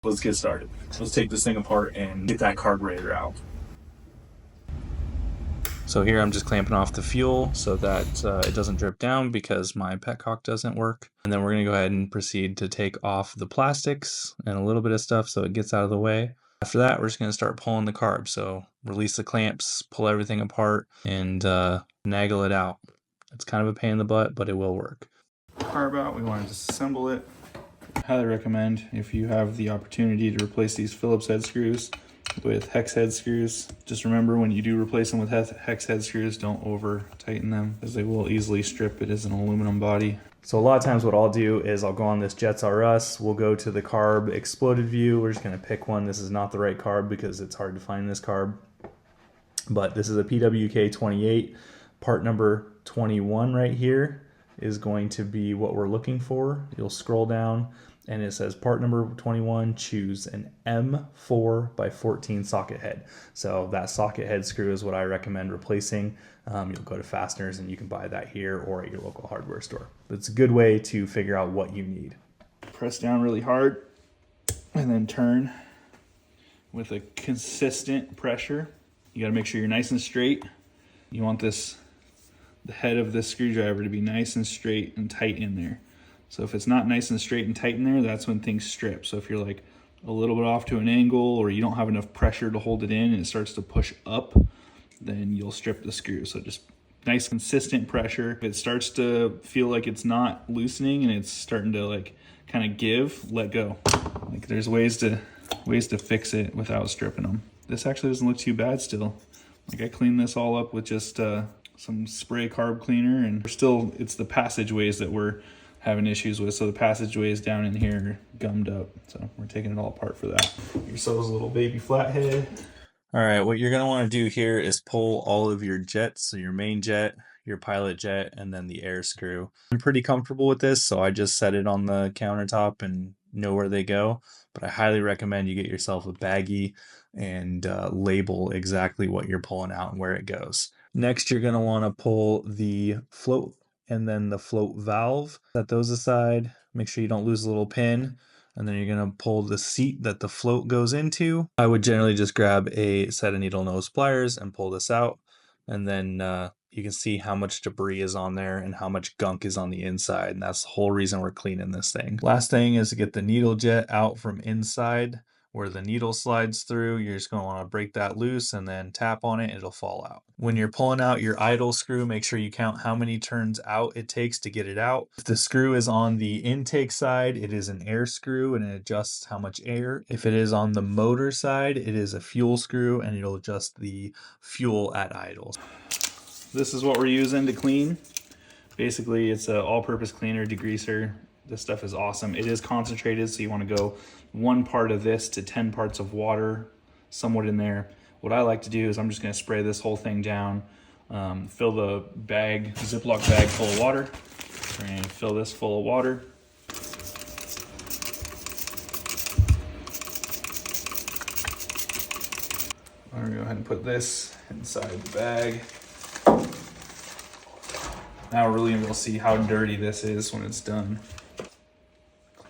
Let's get started. Let's take this thing apart and get that carburetor out. So here I'm just clamping off the fuel so that it doesn't drip down because my petcock doesn't work. And then we're going to go ahead and proceed to take off the plastics and a little bit of stuff so it gets out of the way. After that, we're just going to start pulling the carb. So release the clamps, pull everything apart, and naggle it out. It's kind of a pain in the butt, but it will work. Carb out, we want to disassemble it. Highly recommend, if you have the opportunity to replace these Phillips head screws with hex head screws, just remember when you do replace them with hex head screws, don't over tighten them because they will easily strip. It is an aluminum body. So a lot of times what I'll do is I'll go on this Jets R Us, we'll go to the carb exploded view. We're just going to pick one. This is not the right carb because it's hard to find this carb, but this is a PWK 28. Part number 21 right here is going to be what we're looking for. You'll scroll down and it says part number 21, choose an M4 by 14 socket head. So that socket head screw is what I recommend replacing. You'll go to fasteners and you can buy that here or at your local hardware store. But it's a good way to figure out what you need. Press down really hard and then turn with a consistent pressure. You gotta make sure you're nice and straight. You want the head of this screwdriver to be nice and straight and tight in there. So if it's not nice and straight and tight in there, that's when things strip. So if you're like a little bit off to an angle or you don't have enough pressure to hold it in and it starts to push up, then you'll strip the screw. So just nice consistent pressure. If it starts to feel like it's not loosening and it's starting to like kind of give, let go. Like there's ways to fix it without stripping them. This actually doesn't look too bad still. Like I cleaned this all up with just some spray carb cleaner, and still it's the passageways that we're having issues with. So the passageways down in here are gummed up. So we're taking it all apart for that. Yourselves a little baby flathead. All right, what you're gonna wanna do here is pull all of your jets. So your main jet, your pilot jet, and then the air screw. I'm pretty comfortable with this, so I just set it on the countertop and know where they go. But I highly recommend you get yourself a baggie and label exactly what you're pulling out and where it goes. Next, you're gonna wanna pull the float and then the float valve. Set those aside. Make sure you don't lose a little pin. And then you're gonna pull the seat that the float goes into. I would generally just grab a set of needle nose pliers and pull this out. And then you can see how much debris is on there and how much gunk is on the inside. And that's the whole reason we're cleaning this thing. Last thing is to get the needle jet out from inside where the needle slides through. You're just going to want to break that loose and then tap on it, it'll fall out. When you're pulling out your idle screw, make sure you count how many turns out it takes to get it out. If the screw is on the intake side, it is an air screw and it adjusts how much air. If it is on the motor side, it is a fuel screw and it'll adjust the fuel at idle. This is what we're using to clean. Basically, it's an all-purpose cleaner, degreaser. This stuff is awesome. It is concentrated, so you want to go 1 part of this to 10 parts of water, somewhat in there. What I like to do is I'm just going to spray this whole thing down, fill the bag, Ziploc bag full of water. We're going to fill this full of water. I'm going to go ahead and put this inside the bag. Now we're really able to see how dirty this is when it's done.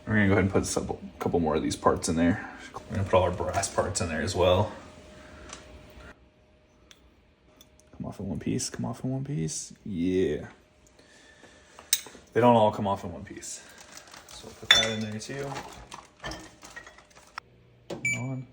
We're gonna go ahead and put a couple more of these parts in there. We're gonna put all our brass parts in there as well. Come off in one piece, come off in one piece. Yeah. They don't all come off in one piece. So we'll put that in there too. On.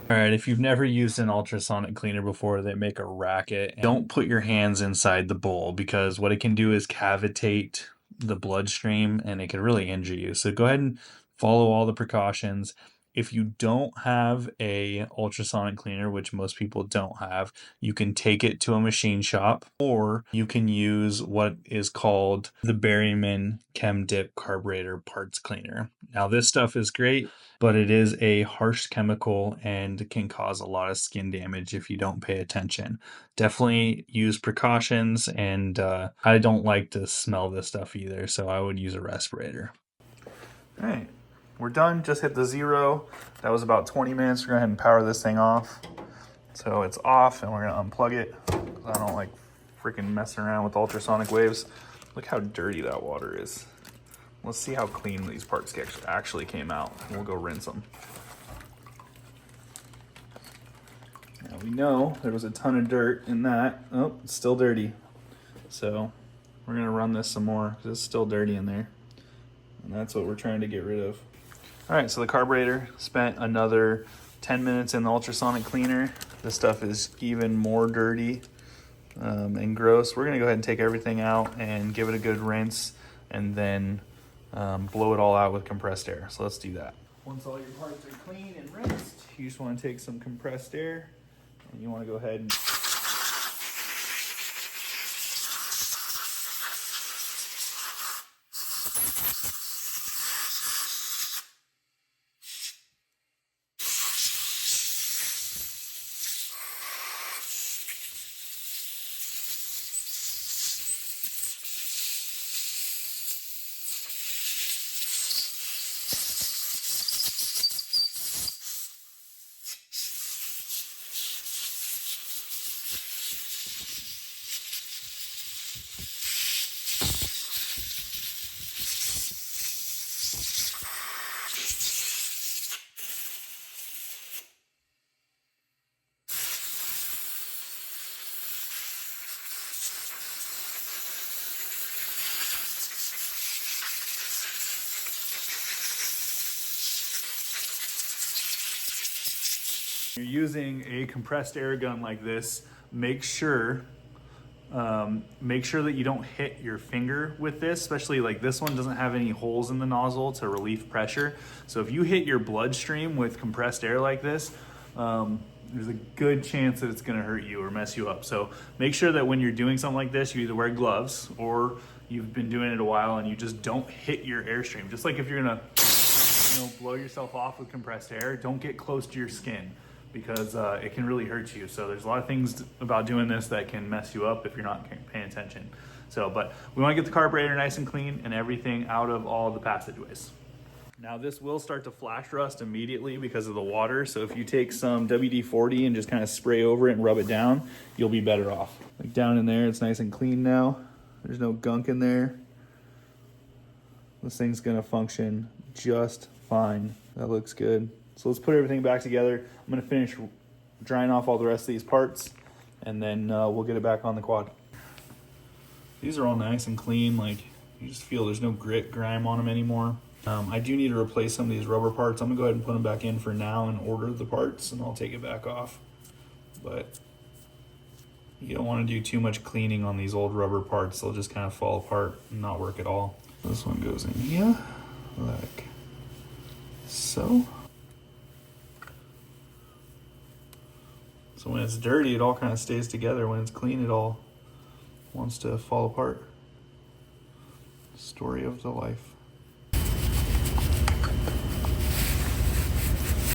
All right, if you've never used an ultrasonic cleaner before, they make a racket. Don't put your hands inside the bowl because what it can do is cavitate the bloodstream and it can really injure you. So go ahead and follow all the precautions. If you don't have a ultrasonic cleaner, which most people don't have, you can take it to a machine shop or you can use what is called the Bavarian Chem Dip Carburetor Parts Cleaner. Now this stuff is great, but it is a harsh chemical and can cause a lot of skin damage if you don't pay attention. Definitely use precautions, and I don't like to smell this stuff either, so I would use a respirator. All right, we're done. Just hit the 0. That was about 20 minutes. We're going to go ahead and power this thing off. So it's off, and we're going to unplug it because I don't like freaking messing around with ultrasonic waves. Look how dirty that water is. Let's see how clean these parts actually came out. We'll go rinse them. Now we know there was a ton of dirt in that. Oh, it's still dirty. So we're gonna run this some more because it's still dirty in there. And that's what we're trying to get rid of. All right, so the carburetor spent another 10 minutes in the ultrasonic cleaner. This stuff is even more dirty and gross. We're gonna go ahead and take everything out and give it a good rinse and then blow it all out with compressed air. So let's do that. Once all your parts are clean and rinsed, you just wanna take some compressed air and you wanna go ahead and you're using a compressed air gun like this, make sure that you don't hit your finger with this, especially like this one doesn't have any holes in the nozzle to relieve pressure. So if you hit your bloodstream with compressed air like this, there's a good chance that it's gonna hurt you or mess you up. So make sure that when you're doing something like this, you either wear gloves or you've been doing it a while and you just don't hit your airstream. Just like if you're gonna blow yourself off with compressed air, don't get close to your skin, because it can really hurt you. So there's a lot of things about doing this that can mess you up if you're not paying attention. So, but we wanna get the carburetor nice and clean and everything out of all the passageways. Now this will start to flash rust immediately because of the water. So if you take some WD-40 and just kind of spray over it and rub it down, you'll be better off. Like down in there, it's nice and clean now. There's no gunk in there. This thing's gonna function just fine. That looks good. So let's put everything back together. I'm gonna finish drying off all the rest of these parts and then we'll get it back on the quad. These are all nice and clean. Like you just feel there's no grit, grime on them anymore. I do need to replace some of these rubber parts. I'm gonna go ahead and put them back in for now and order the parts and I'll take it back off. But you don't wanna do too much cleaning on these old rubber parts. They'll just kind of fall apart and not work at all. This one goes in here, like so. So when it's dirty, it all kind of stays together. When it's clean, it all wants to fall apart. Story of the life.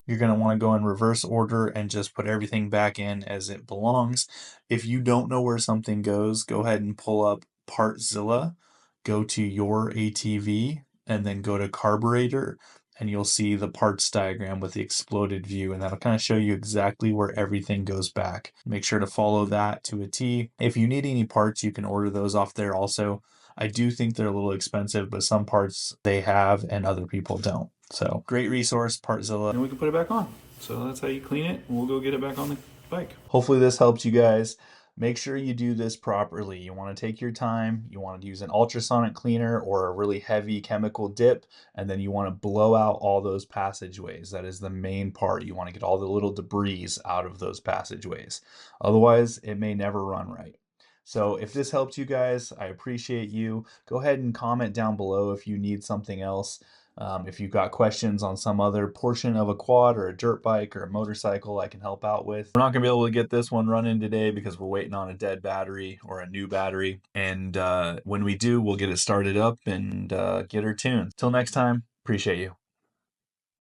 You're going to want to go in reverse order and just put everything back in as it belongs. If you don't know where something goes, go ahead and pull up Partzilla, go to your ATV, and then go to Carburetor, and you'll see the parts diagram with the exploded view, and that'll kind of show you exactly where everything goes back. Make sure to follow that to a T. If you need any parts, you can order those off there also. I do think they're a little expensive, but some parts they have and other people don't. So great resource, Partzilla, and we can put it back on. So that's how you clean it, and we'll go get it back on the bike. Hopefully this helps you guys. Make sure you do this properly. You want to take your time. You want to use an ultrasonic cleaner or a really heavy chemical dip, and then you want to blow out all those passageways. That is the main part. You want to get all the little debris out of those passageways. Otherwise, it may never run right. So if this helped you guys, I appreciate you. Go ahead and comment down below if you need something else. If you've got questions on some other portion of a quad or a dirt bike or a motorcycle, I can help out with. We're not going to be able to get this one running today because we're waiting on a dead battery or a new battery. And when we do, we'll get it started up and get her tuned. Till next time, appreciate you.